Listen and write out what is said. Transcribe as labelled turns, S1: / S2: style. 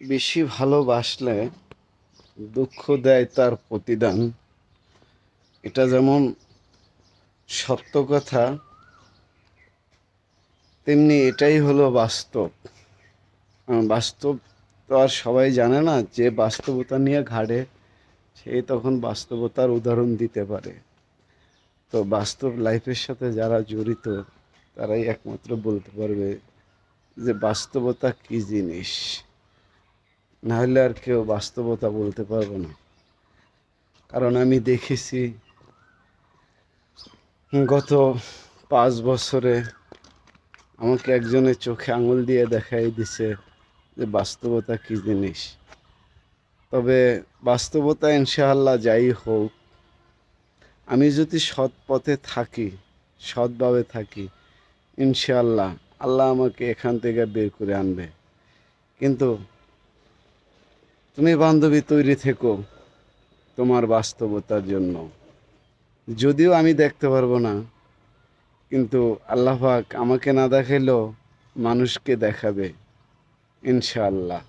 S1: বেশি ভালোবাসলে দুঃখ দেয় তার প্রতিদান। এটা যেমন সত্য কথা, তেমনি এটাই হলো বাস্তব। বাস্তব তো আর সবাই জানে না, যে বাস্তবতা নিয়ে ঘাড়ে সেই তখন বাস্তবতার উদাহরণ দিতে পারে। তো বাস্তব লাইফের সাথে যারা জড়িত তারাই একমাত্র বলতে পারবে যে বাস্তবতা কি জিনিস। না হলে আর কেউ বাস্তবতা বলতে পারবে না। কারণ আমি দেখেছি গত 5 বছরে আমাকে একজনের চোখে আঙুল দিয়ে দেখাই দিছে যে বাস্তবতা কি জিনিস। তবে বাস্তবতা ইনশাআল্লাহ যাই হোক, আমি যদি সৎ পথে থাকি, সৎভাবে থাকি, ইনশাআল্লাহ আল্লাহ আমাকে এখান থেকে বের করে আনবে। কিন্তু তুমি বান্ধবী তৈরি থেকো তোমার বাস্তবতার জন্য। যদিও আমি দেখতে পারবো না, কিন্তু আল্লাহ পাক আমাকে না দেখাইলেও মানুষকে দেখাবে ইনশাআল্লাহ।